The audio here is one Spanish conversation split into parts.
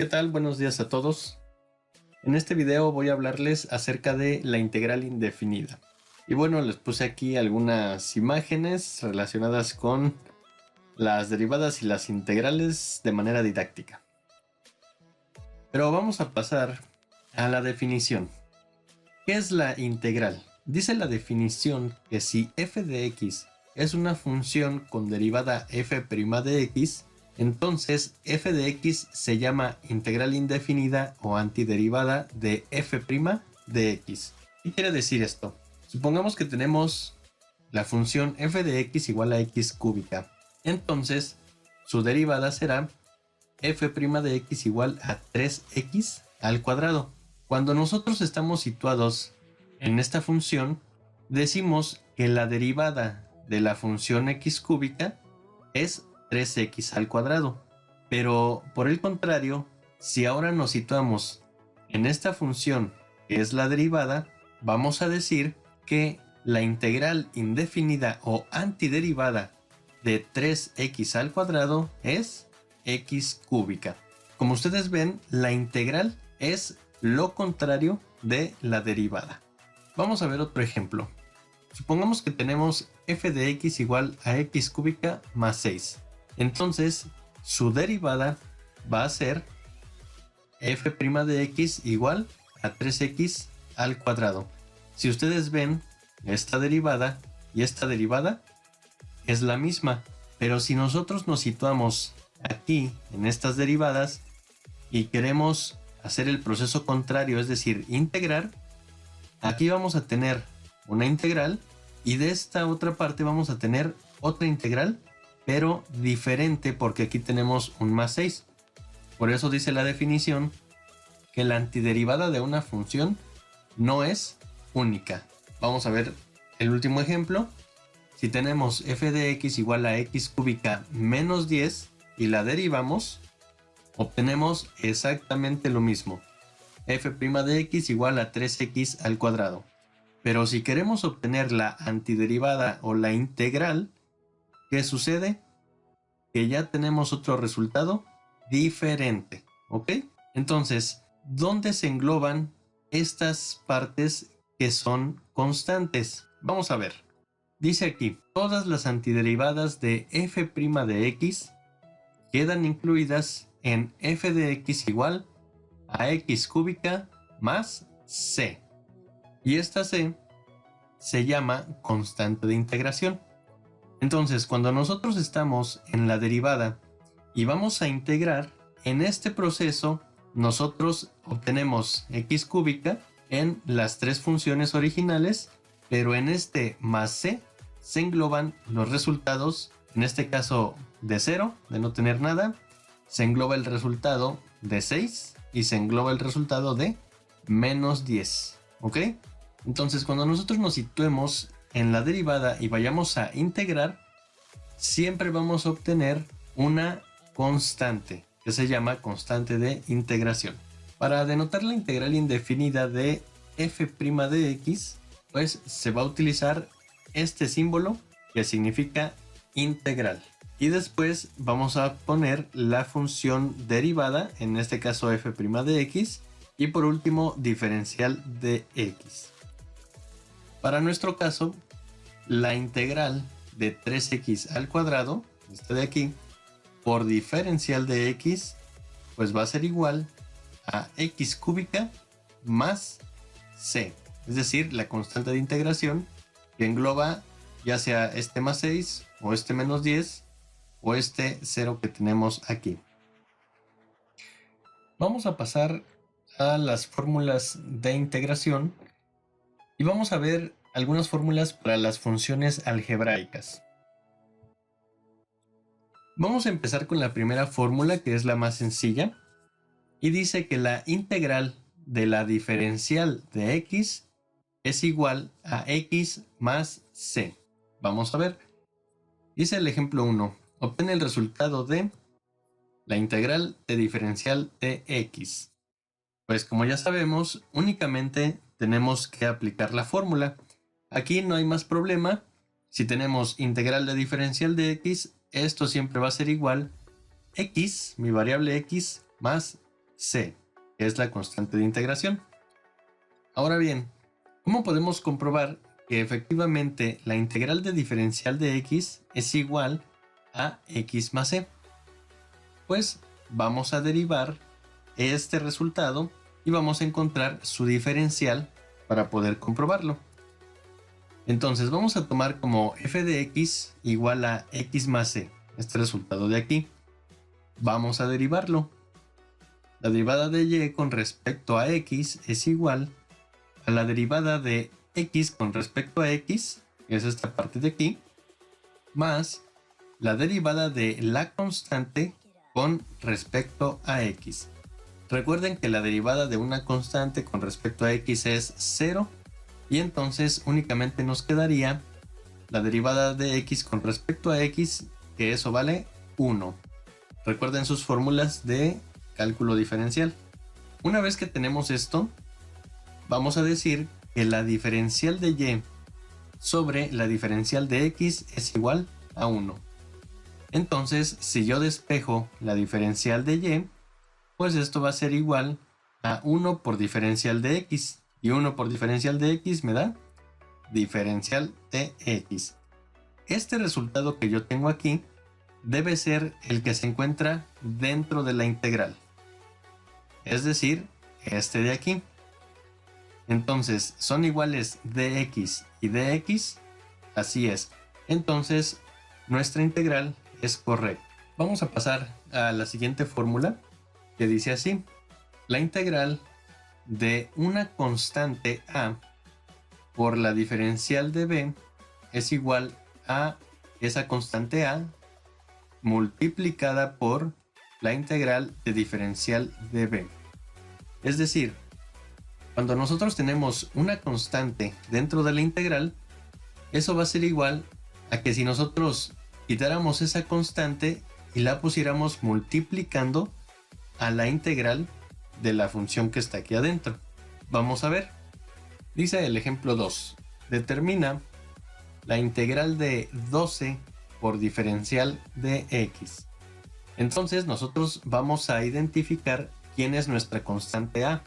¿Qué tal? Buenos días a todos. En este video voy a hablarles acerca de la integral indefinida. Y bueno, les puse aquí algunas imágenes relacionadas con las derivadas y las integrales de manera didáctica. Pero vamos a pasar a la definición. ¿Qué es la integral? Dice la definición que si f de x es una función con derivada f' de x, entonces f de x se llama integral indefinida o antiderivada de f' de x. ¿Qué quiere decir esto? Supongamos que tenemos la función f de x igual a x cúbica. Entonces, su derivada será f' de x igual a 3x al cuadrado. Cuando nosotros estamos situados en esta función, decimos que la derivada de la función x cúbica es 3x al cuadrado. Pero por el contrario, si ahora nos situamos en esta función que es la derivada, vamos a decir que la integral indefinida o antiderivada de 3x al cuadrado es x cúbica. Como ustedes ven, la integral es lo contrario de la derivada. Vamos a ver otro ejemplo. Supongamos que tenemos f de x igual a x cúbica más 6. Entonces, su derivada va a ser f' de x igual a 3x al cuadrado. Si ustedes ven, esta derivada y esta derivada es la misma. Pero si nosotros nos situamos aquí en estas derivadas y queremos hacer el proceso contrario, es decir, integrar, aquí vamos a tener una integral y de esta otra parte vamos a tener otra integral, pero diferente porque aquí tenemos un más 6. Por eso dice la definición que la antiderivada de una función no es única. Vamos a ver el último ejemplo. Si tenemos f de x igual a x cúbica menos 10 y la derivamos, obtenemos exactamente lo mismo. f' de x igual a 3x al cuadrado. Pero si queremos obtener la antiderivada o la integral, ¿qué sucede? Que ya tenemos otro resultado diferente, ¿ok? Entonces, ¿dónde se engloban estas partes que son constantes? Vamos a ver. Dice aquí, todas las antiderivadas de f' de x quedan incluidas en f de x igual a x cúbica más c. Y esta c se llama constante de integración. Entonces, cuando nosotros estamos en la derivada y vamos a integrar, en este proceso nosotros obtenemos x cúbica en las tres funciones originales, pero en este más c se engloban los resultados, en este caso de 0, de no tener nada, se engloba el resultado de 6 y se engloba el resultado de menos 10, ¿ok? Entonces, cuando nosotros nos situemos en la derivada y vayamos a integrar, siempre vamos a obtener una constante, que se llama constante de integración. Para denotar la integral indefinida de f' de x, pues se va a utilizar este símbolo que significa integral. Y después vamos a poner la función derivada, en este caso f' de x, y por último diferencial de x. Para nuestro caso, la integral de 3x al cuadrado, este de aquí, por diferencial de x, pues va a ser igual a x cúbica más c, es decir, la constante de integración que engloba ya sea este más 6 o este menos 10 o este 0 que tenemos aquí. Vamos a pasar a las fórmulas de integración y vamos a ver algunas fórmulas para las funciones algebraicas. Vamos a empezar con la primera fórmula, que es la más sencilla, y dice que la integral de la diferencial de x es igual a x más c. Vamos a ver. Dice el ejemplo 1. Obtiene el resultado de la integral de diferencial de x. Pues como ya sabemos, únicamente tenemos que aplicar la fórmula. Aquí no hay más problema. Si tenemos integral de diferencial de x, esto siempre va a ser igual x, mi variable x, más c, que es la constante de integración. Ahora bien, ¿cómo podemos comprobar que efectivamente la integral de diferencial de x es igual a x más c? Pues vamos a derivar este resultado y vamos a encontrar su diferencial para poder comprobarlo. Entonces vamos a tomar como f de x igual a x más c, este resultado de aquí. Vamos a derivarlo. La derivada de y con respecto a x es igual a la derivada de x con respecto a x, que es esta parte de aquí, más la derivada de la constante con respecto a x. Recuerden que la derivada de una constante con respecto a x es 0 y entonces únicamente nos quedaría la derivada de x con respecto a x, que eso vale 1. Recuerden sus fórmulas de cálculo diferencial. Una vez que tenemos esto, vamos a decir que la diferencial de y sobre la diferencial de x es igual a 1. Entonces, si yo despejo la diferencial de y, pues esto va a ser igual a 1 por diferencial de x. Y 1 por diferencial de x me da diferencial de x. Este resultado que yo tengo aquí debe ser el que se encuentra dentro de la integral. Es decir, este de aquí. Entonces, ¿son iguales dx y dx? Así es. Entonces, nuestra integral es correcta. Vamos a pasar a la siguiente fórmula, que dice así: la integral de una constante a por la diferencial de b es igual a esa constante a multiplicada por la integral de diferencial de b. Es decir, cuando nosotros tenemos una constante dentro de la integral, eso va a ser igual a que si nosotros quitáramos esa constante y la pusiéramos multiplicando a la integral de la función que está aquí adentro. Vamos a ver. Dice el ejemplo 2. Determina la integral de 12 por diferencial de x. Entonces nosotros vamos a identificar quién es nuestra constante a.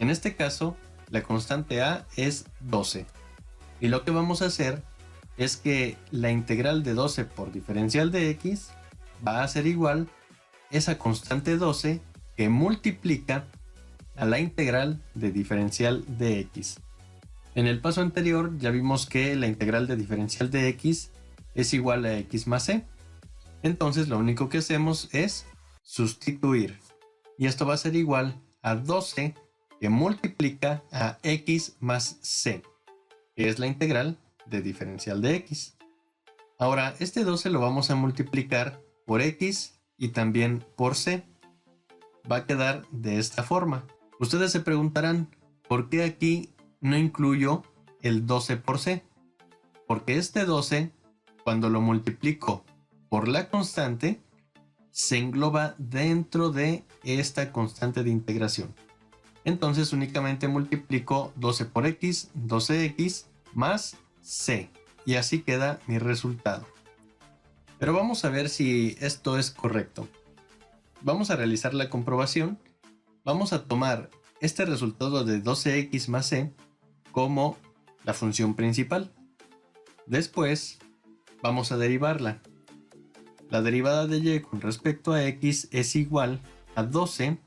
En este caso, la constante a es 12. Y lo que vamos a hacer es que la integral de 12 por diferencial de x va a ser igual a esa constante 12 que multiplica a la integral de diferencial de x. En el paso anterior ya vimos que la integral de diferencial de x es igual a x más c. Entonces lo único que hacemos es sustituir. Y esto va a ser igual a 12 que multiplica a x más c, que es la integral de diferencial de x. Ahora, este 12 lo vamos a multiplicar por x y también por c. Va a quedar de esta forma. Ustedes se preguntarán, ¿por qué aquí no incluyo el 12 por c? Porque este 12, cuando lo multiplico por la constante, se engloba dentro de esta constante de integración. Entonces únicamente multiplico 12 por x, 12x más c. Y así queda mi resultado. Pero vamos a ver si esto es correcto. Vamos a realizar la comprobación. Vamos a tomar este resultado de 12x más c como la función principal. Después vamos a derivarla. La derivada de y con respecto a x es igual a 12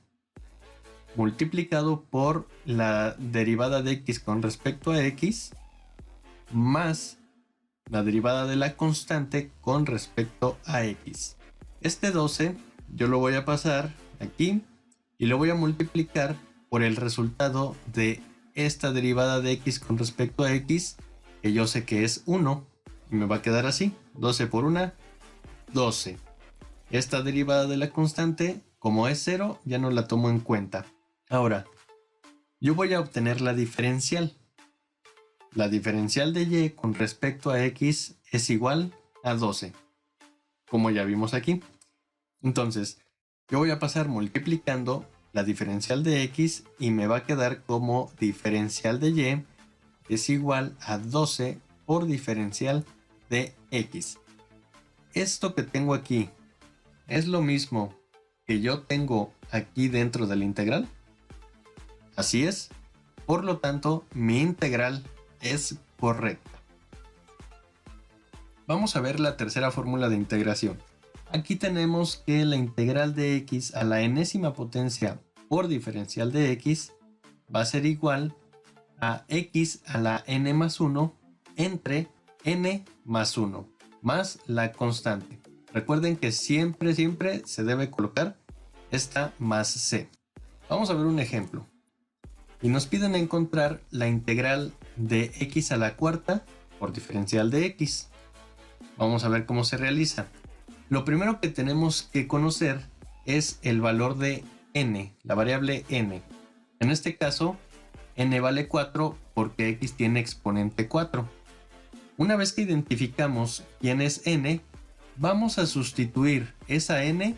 multiplicado por la derivada de x con respecto a x más la derivada de la constante con respecto a x. Este 12 yo lo voy a pasar aquí y lo voy a multiplicar por el resultado de esta derivada de x con respecto a x, que yo sé que es 1, y me va a quedar así: 12 por 1, 12. Esta derivada de la constante, como es 0, ya no la tomo en cuenta. Ahora, yo voy a obtener la diferencial. La diferencial de y con respecto a x es igual a 12, como ya vimos aquí. Entonces, yo voy a pasar multiplicando la diferencial de x y me va a quedar como diferencial de y es igual a 12 por diferencial de x. Esto que tengo aquí es lo mismo que yo tengo aquí dentro de la integral? Así es. Por lo tanto, mi integral es correcta. Vamos a ver la tercera fórmula de integración. Aquí tenemos que la integral de x a la enésima potencia por diferencial de x va a ser igual a x a la n más 1 entre n más 1 más la constante. Recuerden que siempre se debe colocar esta más c. Vamos a ver un ejemplo. Y nos piden encontrar la integral de x a la cuarta por diferencial de x. Vamos a ver cómo se realiza. Lo primero que tenemos que conocer es el valor de n, la variable n. En este caso, n vale 4 porque x tiene exponente 4. Una vez que identificamos quién es n, vamos a sustituir esa n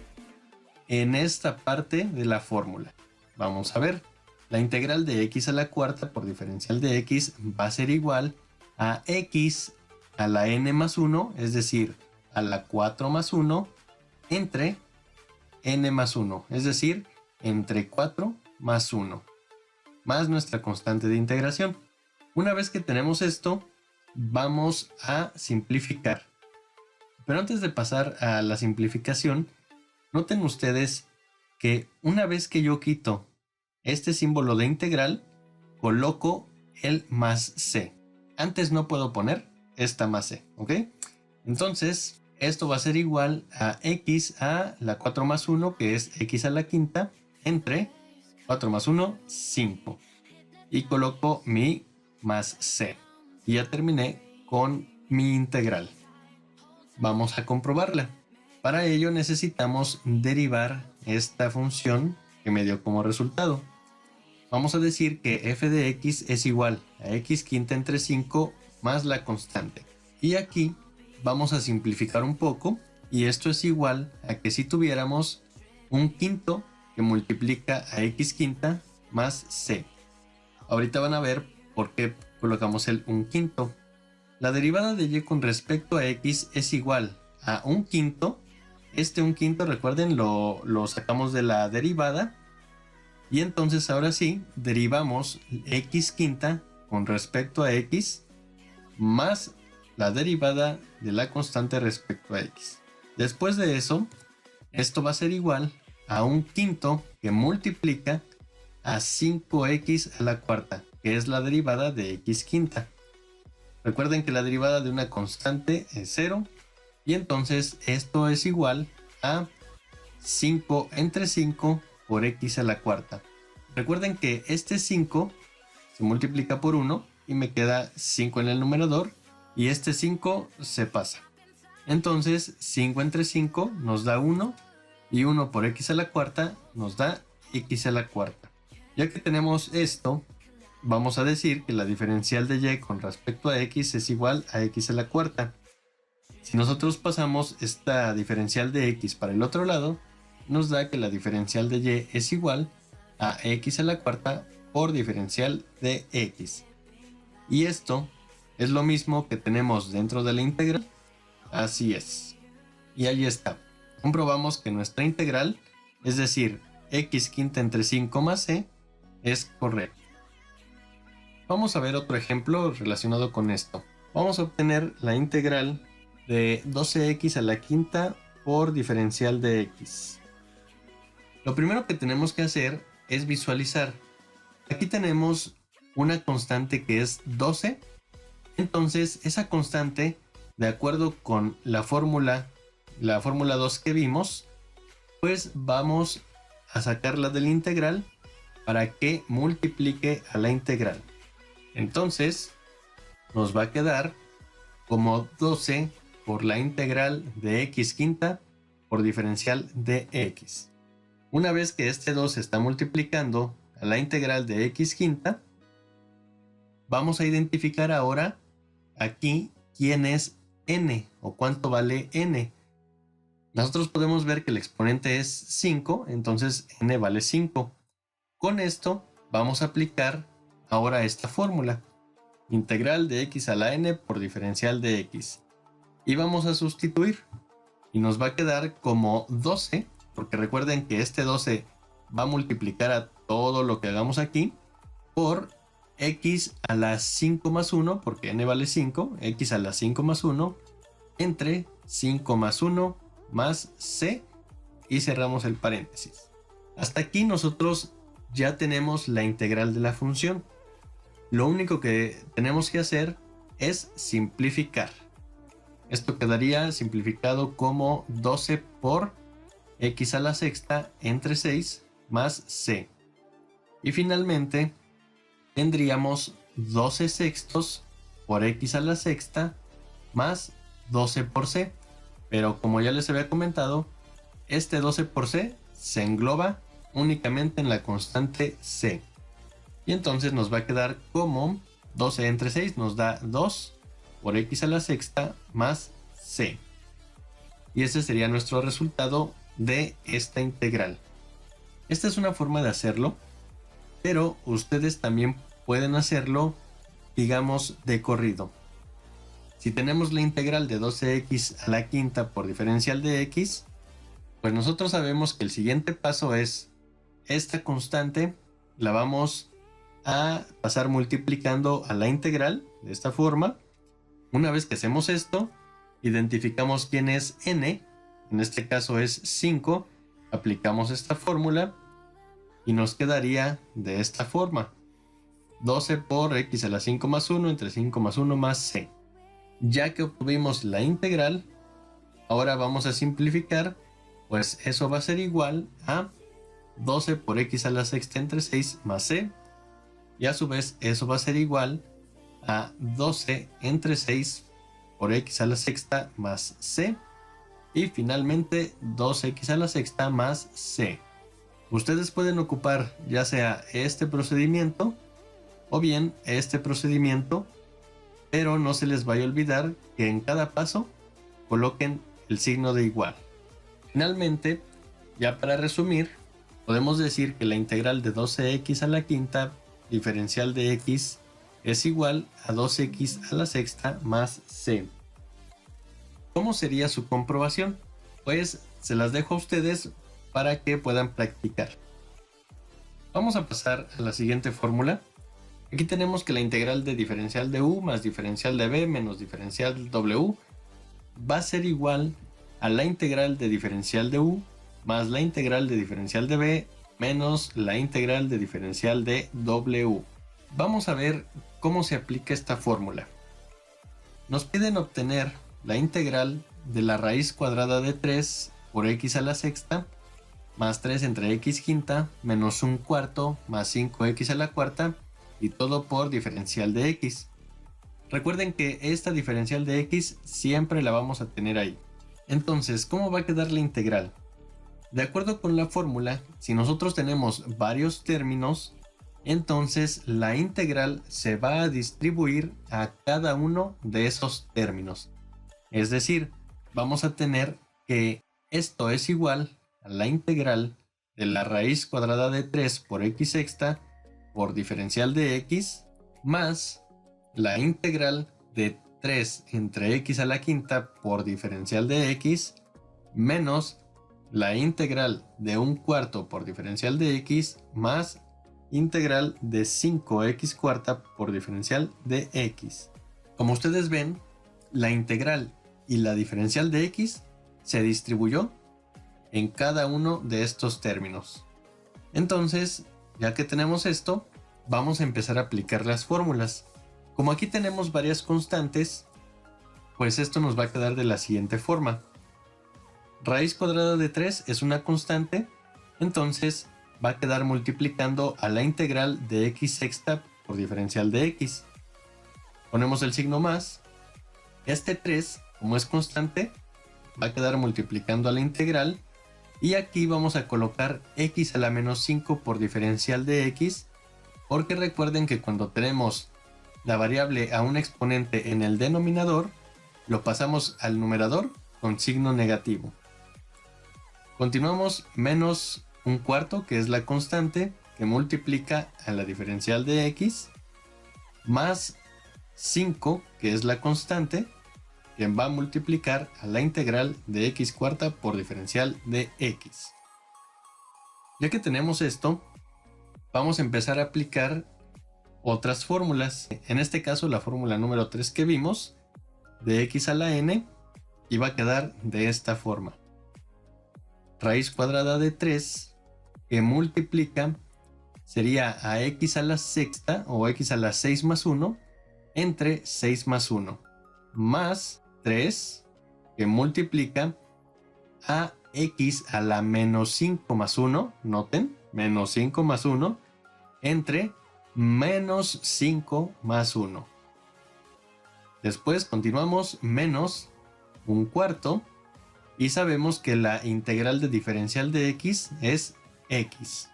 en esta parte de la fórmula. Vamos a ver. La integral de x a la cuarta por diferencial de x va a ser igual a x a la n más 1, es decir, a la 4 más 1, entre n más 1, es decir, entre 4 más 1, más nuestra constante de integración. Una vez que tenemos esto, vamos a simplificar. Pero antes de pasar a la simplificación, noten ustedes que una vez que yo quito este símbolo de integral, coloco el más c. Antes no puedo poner esta más c, ¿ok? Entonces, esto va a ser igual a x a la 4 más 1, que es x a la quinta, entre 4 más 1, 5. Y coloco mi más c. Y ya terminé con mi integral. Vamos a comprobarla. Para ello necesitamos derivar esta función que me dio como resultado. Vamos a decir que f de x es igual a x quinta entre 5 más la constante. Y aquí vamos a simplificar un poco, y esto es igual a que si tuviéramos un quinto que multiplica a x quinta más c. Ahorita van a ver por qué colocamos el un quinto. La derivada de y con respecto a x es igual a un quinto. Este un quinto, recuerden, lo sacamos de la derivada. Y entonces ahora sí, derivamos x quinta con respecto a x más la derivada de la constante respecto a x. Después de eso, esto va a ser igual a un quinto que multiplica a 5x a la cuarta, que es la derivada de x quinta. Recuerden que la derivada de una constante es 0, y entonces esto es igual a 5 entre 5 por x a la cuarta. Recuerden que este 5 se multiplica por 1 y me queda 5 en el numerador, y este 5 se pasa. Entonces 5 entre 5 nos da 1, y 1 por x a la cuarta nos da x a la cuarta. Ya que tenemos esto, vamos a decir que la diferencial de y con respecto a x es igual a x a la cuarta. Si nosotros pasamos esta diferencial de x para el otro lado, nos da que la diferencial de y es igual a x a la cuarta por diferencial de x. Y esto es lo mismo que tenemos dentro de la integral. Así es. Y ahí está. Comprobamos que nuestra integral, es decir, x quinta entre 5 más c, es correcta. Vamos a ver otro ejemplo relacionado con esto. Vamos a obtener la integral de 12x a la quinta por diferencial de x. Lo primero que tenemos que hacer es visualizar. Aquí tenemos una constante que es 12. Entonces esa constante, de acuerdo con la fórmula 2 que vimos, pues vamos a sacarla de la integral para que multiplique a la integral. Entonces nos va a quedar como 12 por la integral de x quinta por diferencial de x. Una vez que este 2 está multiplicando a la integral de x quinta, vamos a identificar ahora aquí quién es n o cuánto vale n. Nosotros podemos ver que el exponente es 5, entonces n vale 5. Con esto vamos a aplicar ahora esta fórmula. Integral de x a la n por diferencial de x. Y vamos a sustituir. Y nos va a quedar como 12 porque recuerden que este 12 va a multiplicar a todo lo que hagamos aquí por x a la 5 más 1, porque n vale 5, x a la 5 más 1, entre 5 más 1 más c, y cerramos el paréntesis. Hasta aquí nosotros ya tenemos la integral de la función. Lo único que tenemos que hacer es simplificar. Esto quedaría simplificado como 12 por x a la sexta entre 6 más c. Y finalmente tendríamos 12 sextos por x a la sexta más 12 por c. Pero como ya les había comentado, este 12 por c se engloba únicamente en la constante c. Y entonces nos va a quedar como 12 entre 6 nos da 2 por x a la sexta más c. Y ese sería nuestro resultado de esta integral. Esta es una forma de hacerlo, pero ustedes también pueden hacerlo, digamos, de corrido. Si tenemos la integral de 12x a la quinta por diferencial de x, pues nosotros sabemos que el siguiente paso es esta constante la vamos a pasar multiplicando a la integral de esta forma. Una vez que hacemos esto, identificamos quién es n, en este caso es 5, aplicamos esta fórmula y nos quedaría de esta forma: 12 por x a la 5 más 1 entre 5 más 1 más c. Ya que obtuvimos la integral, ahora vamos a simplificar, pues eso va a ser igual a 12 por x a la sexta entre 6 más c, y a su vez eso va a ser igual a 12 entre 6 por x a la sexta más c, y finalmente 2x a la sexta más c. Ustedes pueden ocupar ya sea este procedimiento o bien este procedimiento, pero no se les vaya a olvidar que en cada paso coloquen el signo de igual. Finalmente, ya para resumir, podemos decir que la integral de 12x a la quinta diferencial de x es igual a 2x a la sexta más c. ¿Cómo sería su comprobación? Pues se las dejo a ustedes para que puedan practicar. Vamos a pasar a la siguiente fórmula. Aquí tenemos que la integral de diferencial de u más diferencial de b menos diferencial de w va a ser igual a la integral de diferencial de u más la integral de diferencial de b menos la integral de diferencial de w. Vamos a ver cómo se aplica esta fórmula. Nos piden obtener la integral de la raíz cuadrada de 3 por x a la sexta más 3 entre x quinta menos 1 cuarto más 5x a la cuarta, y todo por diferencial de x. Recuerden que esta diferencial de x siempre la vamos a tener ahí. Entonces, ¿cómo va a quedar la integral? De acuerdo con la fórmula, si nosotros tenemos varios términos, entonces la integral se va a distribuir a cada uno de esos términos. Es decir, vamos a tener que esto es igual a la integral de la raíz cuadrada de 3 por x sexta por diferencial de x más la integral de 3 entre x a la quinta por diferencial de x menos la integral de 1 cuarto por diferencial de x más integral de 5x cuarta por diferencial de x. Como ustedes ven, la integral y la diferencial de x se distribuyó en cada uno de estos términos. Entonces, ya que tenemos esto, vamos a empezar a aplicar las fórmulas. Como aquí tenemos varias constantes, pues esto nos va a quedar de la siguiente forma. Raíz cuadrada de 3 es una constante, entonces va a quedar multiplicando a la integral de x sexta por diferencial de x. Ponemos el signo más. Este 3, como es constante, va a quedar multiplicando a la integral, y aquí vamos a colocar x a la menos 5 por diferencial de x, porque recuerden que cuando tenemos la variable a un exponente en el denominador, lo pasamos al numerador con signo negativo. Continuamos menos 1 cuarto, que es la constante que multiplica a la diferencial de x, más 5, que es la constante que va a multiplicar a la integral de x cuarta por diferencial de x. Ya que tenemos esto, vamos a empezar a aplicar otras fórmulas. En este caso, la fórmula número 3 que vimos, de x a la n, y va a quedar de esta forma. Raíz cuadrada de 3 que multiplica sería a x a la sexta o x a la 6 más 1 entre 6 más 1 más 3 que multiplica a x a la menos 5 más 1, noten, menos 5 más 1 entre menos 5 más 1. Después continuamos menos un cuarto y sabemos que la integral de diferencial de x es x.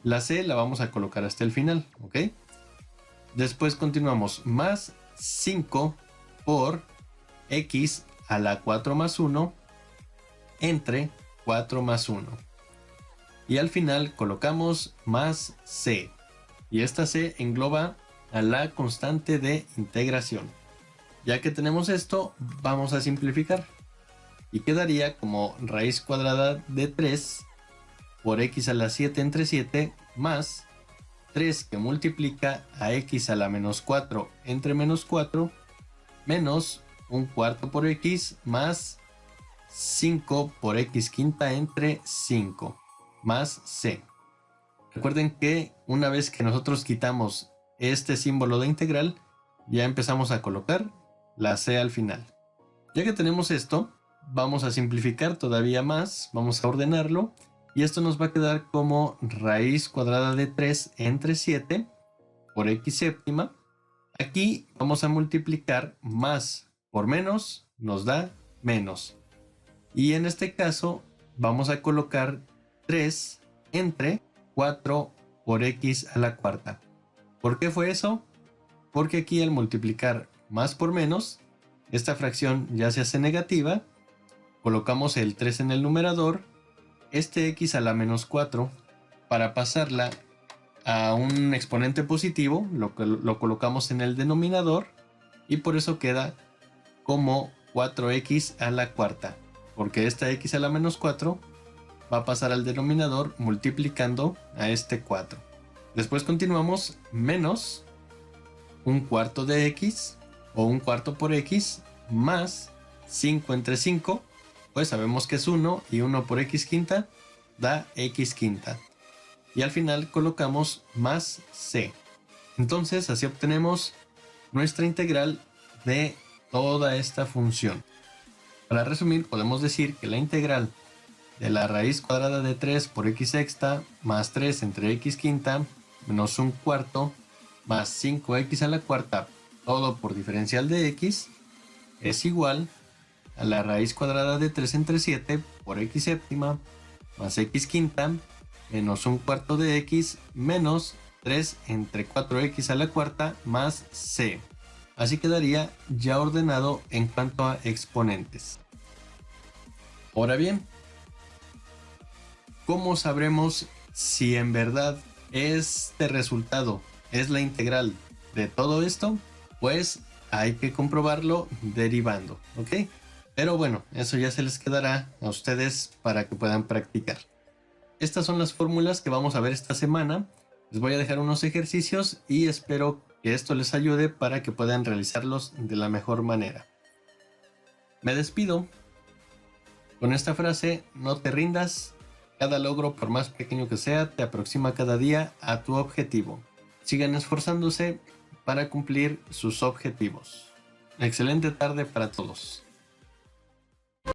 La c la vamos a colocar hasta el final, ¿ok? Después continuamos más 5 por x a la 4 más 1 entre 4 más 1. Y al final colocamos más c. Y esta c engloba a la constante de integración. Ya que tenemos esto, vamos a simplificar. Y quedaría como raíz cuadrada de 3 por x a la 7 entre 7 más 3 que multiplica a x a la menos 4 entre menos 4 menos un cuarto por x más 5 por x quinta entre 5 más c. Recuerden que una vez que nosotros quitamos este símbolo de integral, ya empezamos a colocar la c al final. Ya que tenemos esto, vamos a simplificar todavía más, vamos a ordenarlo, y esto nos va a quedar como raíz cuadrada de 3 entre 7 por x séptima. Aquí vamos a multiplicar más por menos, nos da menos. Y en este caso vamos a colocar 3 entre 4 por x a la cuarta. ¿Por qué fue eso? Porque aquí al multiplicar más por menos, esta fracción ya se hace negativa, colocamos el 3 en el numerador, este x a la menos 4, para pasarla a un exponente positivo, lo colocamos en el denominador, y por eso queda como 4x a la cuarta, porque esta x a la menos 4 va a pasar al denominador multiplicando a este 4. Después continuamos menos un cuarto de x, o un cuarto por x, más 5 entre 5, pues sabemos que es 1, y 1 por x quinta da x quinta. Y al final colocamos más c. Entonces así obtenemos nuestra integral de toda esta función. Para resumir, podemos decir que la integral de la raíz cuadrada de 3 por x sexta más 3 entre x quinta menos un cuarto más 5x a la cuarta, todo por diferencial de x, es igual a la raíz cuadrada de 3 entre 7 por x séptima más x quinta menos un cuarto de x menos 3 entre 4x a la cuarta más c. Así quedaría ya ordenado en cuanto a exponentes. Ahora bien, ¿cómo sabremos si en verdad este resultado es la integral de todo esto? Pues hay que comprobarlo derivando, ¿ok? Pero bueno, eso ya se les quedará a ustedes para que puedan practicar. Estas son las fórmulas que vamos a ver esta semana. Les voy a dejar unos ejercicios y espero que esto les ayude para que puedan realizarlos de la mejor manera. Me despido con esta frase: no te rindas. Cada logro, por más pequeño que sea, te aproxima cada día a tu objetivo. Sigan esforzándose para cumplir sus objetivos. Excelente tarde para todos.